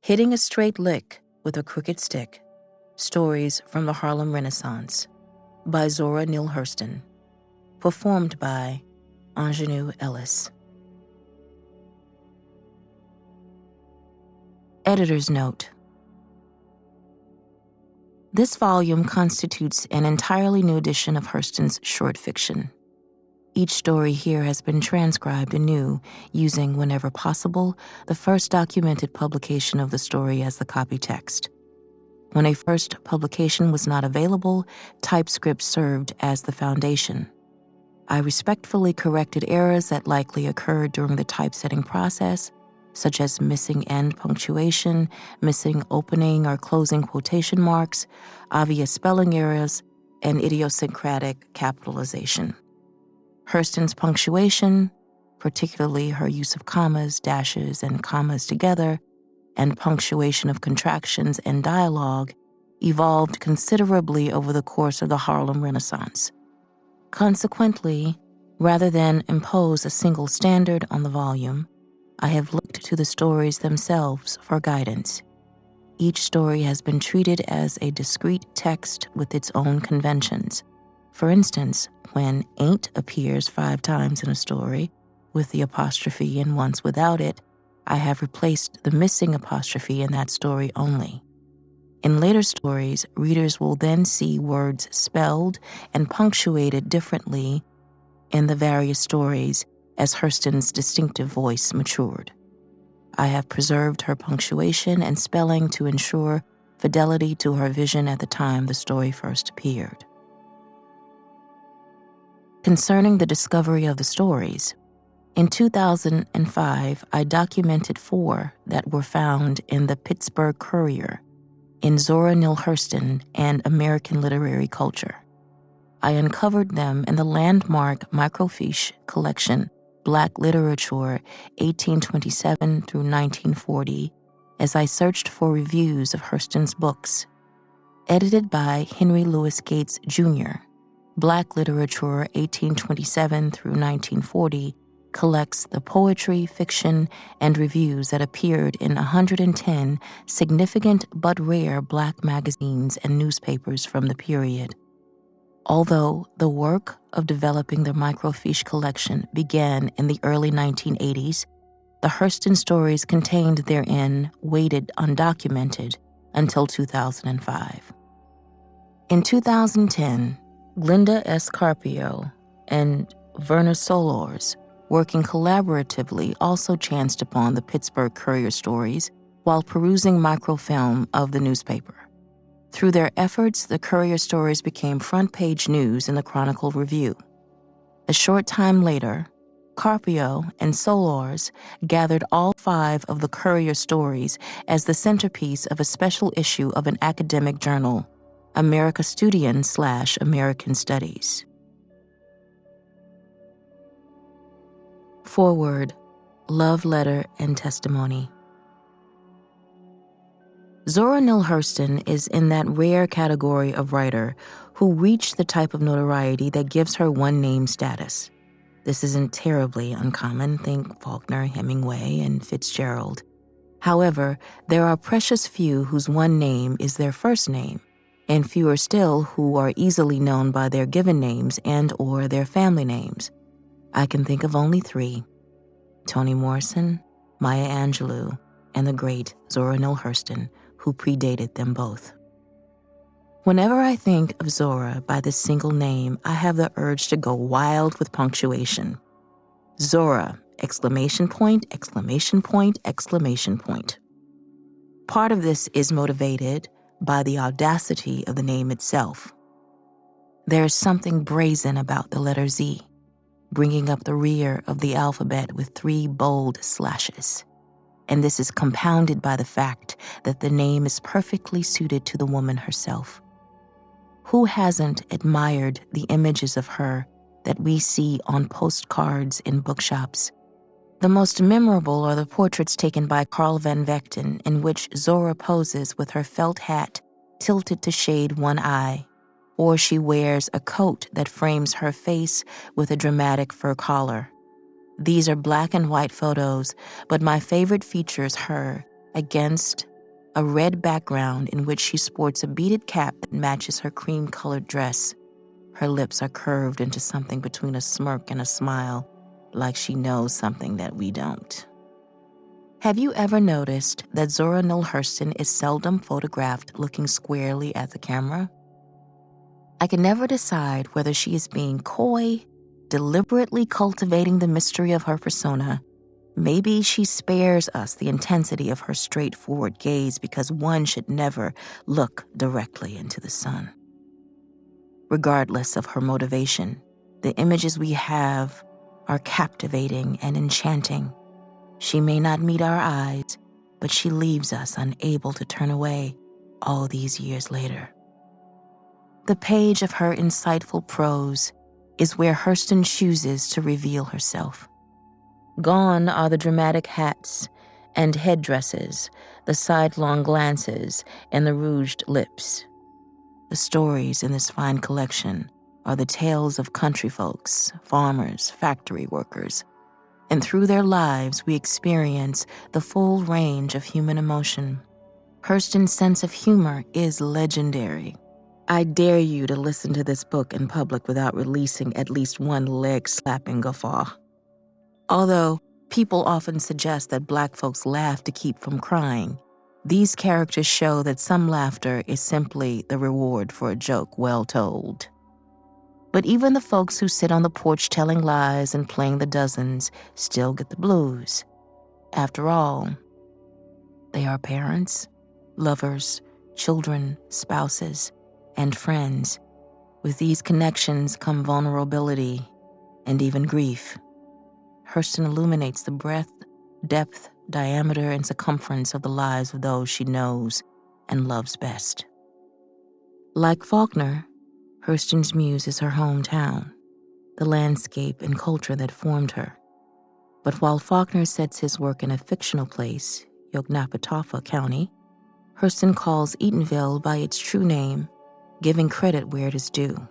Hitting a Straight Lick with a Crooked Stick, Stories from the Harlem Renaissance by Zora Neale Hurston, performed by Ingenue Ellis. Editor's Note: This volume constitutes an entirely new edition of Hurston's short fiction. Each story here has been transcribed anew, using, whenever possible, the first documented publication of the story as the copy text. When a first publication was not available, typescript served as the foundation. I respectfully corrected errors that likely occurred during the typesetting process, such as missing end punctuation, missing opening or closing quotation marks, obvious spelling errors, and idiosyncratic capitalization. Hurston's punctuation, particularly her use of commas, dashes, and commas together, and punctuation of contractions and dialogue, evolved considerably over the course of the Harlem Renaissance. Consequently, rather than impose a single standard on the volume, I have looked to the stories themselves for guidance. Each story has been treated as a discrete text with its own conventions. For instance, when ain't appears 5 times in a story, with the apostrophe and once without it, I have replaced the missing apostrophe in that story only. In later stories, readers will then see words spelled and punctuated differently in the various stories as Hurston's distinctive voice matured. I have preserved her punctuation and spelling to ensure fidelity to her vision at the time the story first appeared. Concerning the discovery of the stories, in 2005, I documented 4 that were found in the Pittsburgh Courier, in Zora Neale Hurston and American Literary Culture. I uncovered them in the landmark microfiche collection Black Literature 1827 through 1940 as I searched for reviews of Hurston's books. Edited by Henry Louis Gates, Jr., Black Literature 1827 through 1940 collects the poetry, fiction, and reviews that appeared in 110 significant but rare Black magazines and newspapers from the period. Although the work of developing the microfiche collection began in the early 1980s, the Hurston stories contained therein waited undocumented until 2005. In 2010, Glenda S. Carpio and Verna Solors, working collaboratively, also chanced upon the Pittsburgh Courier stories while perusing microfilm of the newspaper. Through their efforts, the Courier stories became front-page news in the Chronicle Review. A short time later, Carpio and Solors gathered all 5 of the Courier stories as the centerpiece of a special issue of an academic journal, Americastudian/American Studies. Foreword, Love Letter and Testimony. Zora Neale Hurston is in that rare category of writer who reached the type of notoriety that gives her one-name status. This isn't terribly uncommon, think Faulkner, Hemingway, and Fitzgerald. However, there are precious few whose one name is their first name, and fewer still who are easily known by their given names and/or their family names. I can think of only 3: Toni Morrison, Maya Angelou, and the great Zora Neale Hurston, who predated them both. Whenever I think of Zora by this single name, I have the urge to go wild with punctuation. Zora, exclamation point, exclamation point, exclamation point. Part of this is motivated by the audacity of the name itself. There is something brazen about the letter Z, bringing up the rear of the alphabet with 3 bold slashes. And this is compounded by the fact that the name is perfectly suited to the woman herself. Who hasn't admired the images of her that we see on postcards in bookshops? The most memorable are the portraits taken by Carl van Vechten, in which Zora poses with her felt hat tilted to shade one eye, or she wears a coat that frames her face with a dramatic fur collar. These are black and white photos, but my favorite features her against a red background in which she sports a beaded cap that matches her cream-colored dress. Her lips are curved into something between a smirk and a smile, like she knows something that we don't. Have you ever noticed that Zora Neale Hurston is seldom photographed looking squarely at the camera? I can never decide whether she is being coy, deliberately cultivating the mystery of her persona. Maybe she spares us the intensity of her straightforward gaze because one should never look directly into the sun. Regardless of her motivation, the images we have are captivating and enchanting. She may not meet our eyes, but she leaves us unable to turn away all these years later. The page of her insightful prose is where Hurston chooses to reveal herself. Gone are the dramatic hats and headdresses, the sidelong glances, and the rouged lips. The stories in this fine collection are the tales of country folks, farmers, factory workers, and through their lives we experience the full range of human emotion. Hurston's sense of humor is legendary. I dare you to listen to this book in public without releasing at least one leg-slapping guffaw. Although people often suggest that Black folks laugh to keep from crying, these characters show that some laughter is simply the reward for a joke well told. But even the folks who sit on the porch telling lies and playing the dozens still get the blues. After all, they are parents, lovers, children, spouses, and friends. With these connections come vulnerability and even grief. Hurston illuminates the breadth, depth, diameter, and circumference of the lives of those she knows and loves best. Like Faulkner, Hurston's muse is her hometown, the landscape and culture that formed her. But while Faulkner sets his work in a fictional place, Yoknapatawpha County, Hurston calls Eatonville by its true name, giving credit where it is due.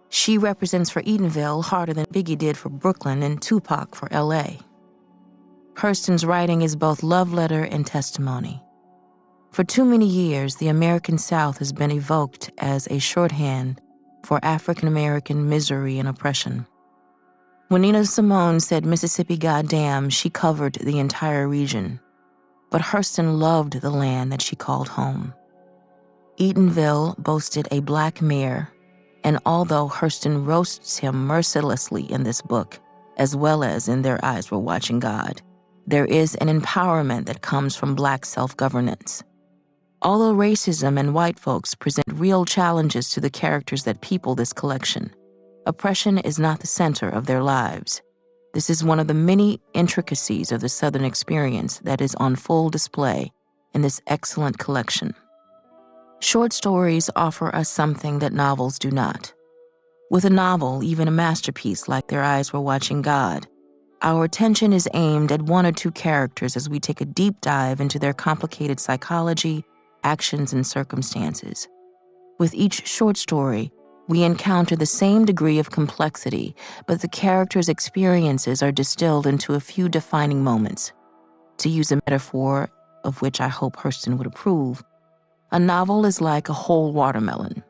She represents for Eatonville harder than Biggie did for Brooklyn and Tupac for L.A. Hurston's writing is both love letter and testimony. For too many years, the American South has been evoked as a shorthand for African-American misery and oppression. When Nina Simone said Mississippi goddamn, she covered the entire region. But Hurston loved the land that she called home. Eatonville boasted a Black mayor, and although Hurston roasts him mercilessly in this book, as well as in Their Eyes Were Watching God, there is an empowerment that comes from Black self-governance. Although racism and white folks present real challenges to the characters that people this collection, oppression is not the center of their lives. This is one of the many intricacies of the Southern experience that is on full display in this excellent collection. Short stories offer us something that novels do not. With a novel, even a masterpiece like Their Eyes Were Watching God, our attention is aimed at one or two characters as we take a deep dive into their complicated psychology, actions, and circumstances. With each short story, we encounter the same degree of complexity, but the characters' experiences are distilled into a few defining moments. To use a metaphor of which I hope Hurston would approve, a novel is like a whole watermelon,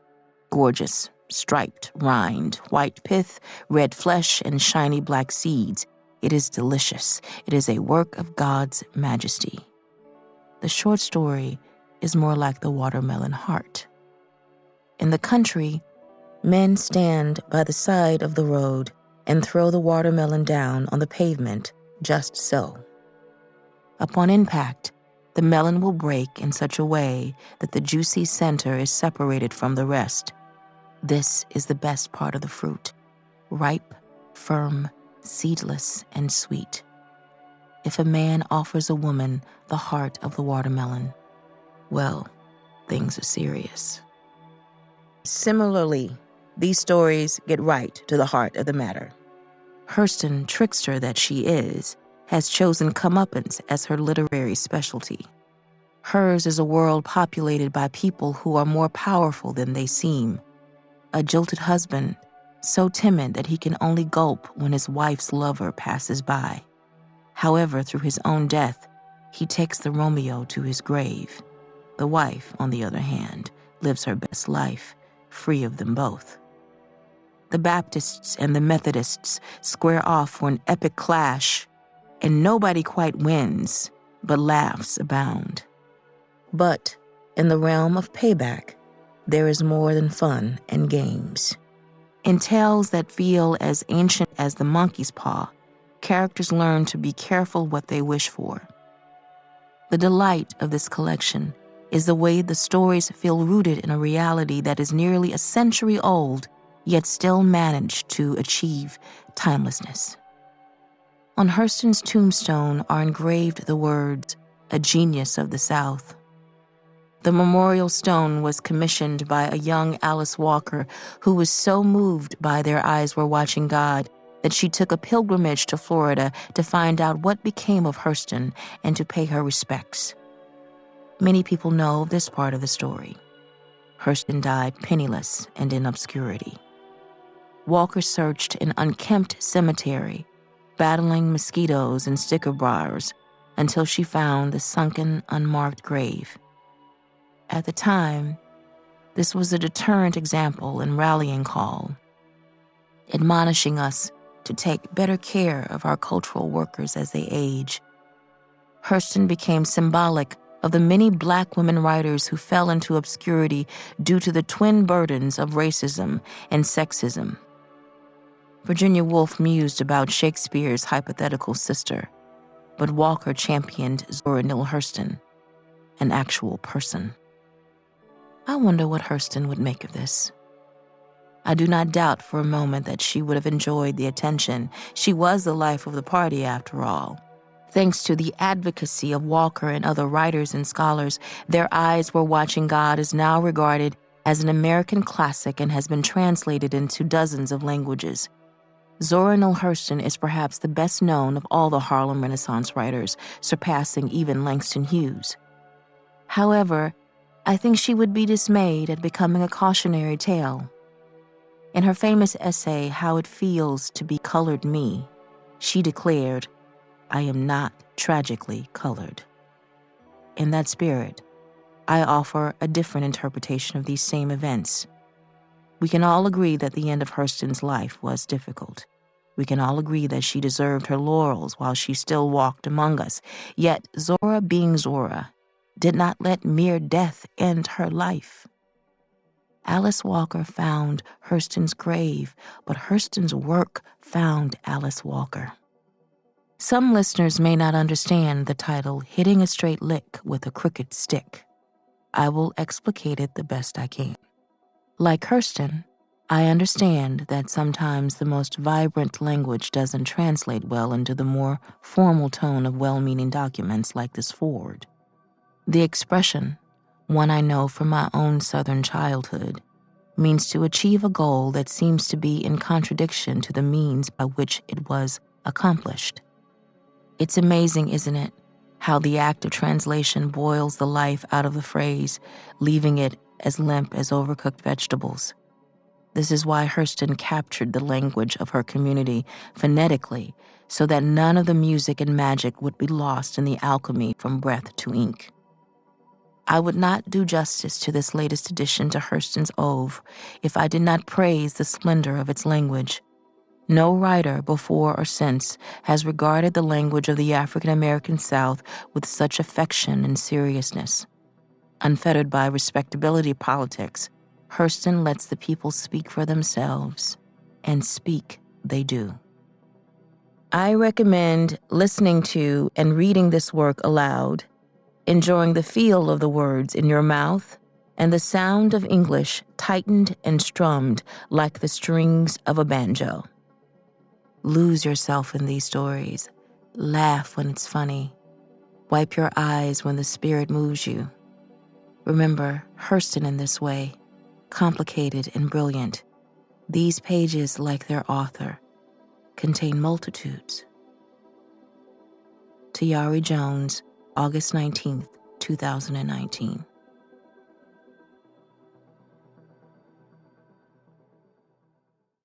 gorgeous, striped, rind, white pith, red flesh, and shiny black seeds. It is delicious. It is a work of God's majesty. The short story is more like the watermelon heart. In the country, men stand by the side of the road and throw the watermelon down on the pavement just so. Upon impact, the melon will break in such a way that the juicy center is separated from the rest. This is the best part of the fruit, ripe, firm, seedless, and sweet. If a man offers a woman the heart of the watermelon, well, things are serious. Similarly, these stories get right to the heart of the matter. Hurston, trickster that she is, has chosen comeuppance as her literary specialty. Hers is a world populated by people who are more powerful than they seem. A jilted husband, so timid that he can only gulp when his wife's lover passes by. However, through his own death, he takes the Romeo to his grave. The wife, on the other hand, lives her best life, free of them both. The Baptists and the Methodists square off for an epic clash, and nobody quite wins, but laughs abound. But in the realm of payback, there is more than fun and games. In tales that feel as ancient as the monkey's paw, characters learn to be careful what they wish for. The delight of this collection is the way the stories feel rooted in a reality that is nearly a century old, yet still managed to achieve timelessness. On Hurston's tombstone are engraved the words, "A genius of the South." The memorial stone was commissioned by a young Alice Walker who was so moved by Their Eyes Were Watching God that she took a pilgrimage to Florida to find out what became of Hurston and to pay her respects. Many people know this part of the story. Hurston died penniless and in obscurity. Walker searched an unkempt cemetery, battling mosquitoes and sticker briars, until she found the sunken, unmarked grave. At the time, this was a deterrent example and rallying call, admonishing us to take better care of our cultural workers as they age. Hurston became symbolic of the many Black women writers who fell into obscurity due to the twin burdens of racism and sexism. Virginia Woolf mused about Shakespeare's hypothetical sister, but Walker championed Zora Neale Hurston, an actual person. I wonder what Hurston would make of this. I do not doubt for a moment that she would have enjoyed the attention. She was the life of the party, after all. Thanks to the advocacy of Walker and other writers and scholars, Their Eyes Were Watching God is now regarded as an American classic and has been translated into dozens of languages. Zora Neale Hurston is perhaps the best known of all the Harlem Renaissance writers, surpassing even Langston Hughes. However, I think she would be dismayed at becoming a cautionary tale. In her famous essay, How It Feels to Be Colored Me, she declared, "I am not tragically colored." In that spirit, I offer a different interpretation of these same events. We can all agree that the end of Hurston's life was difficult. We can all agree that she deserved her laurels while she still walked among us. Yet Zora, being Zora, did not let mere death end her life. Alice Walker found Hurston's grave, but Hurston's work found Alice Walker. Some listeners may not understand the title, Hitting a Straight Lick with a Crooked Stick. I will explicate it the best I can. Like Hurston, I understand that sometimes the most vibrant language doesn't translate well into the more formal tone of well-meaning documents like this foreword. The expression, one I know from my own Southern childhood, means to achieve a goal that seems to be in contradiction to the means by which it was accomplished. It's amazing, isn't it, how the act of translation boils the life out of the phrase, leaving it as limp as overcooked vegetables. This is why Hurston captured the language of her community phonetically, so that none of the music and magic would be lost in the alchemy from breath to ink. I would not do justice to this latest addition to Hurston's Ove if I did not praise the splendor of its language. No writer before or since has regarded the language of the African American South with such affection and seriousness. Unfettered by respectability politics, Hurston lets the people speak for themselves, and speak they do. I recommend listening to and reading this work aloud, enjoying the feel of the words in your mouth and the sound of English tightened and strummed like the strings of a banjo. Lose yourself in these stories. Laugh when it's funny. Wipe your eyes when the spirit moves you. Remember Hurston in this way, complicated and brilliant. These pages, like their author, contain multitudes. Tayari Jones, August 19th, 2019.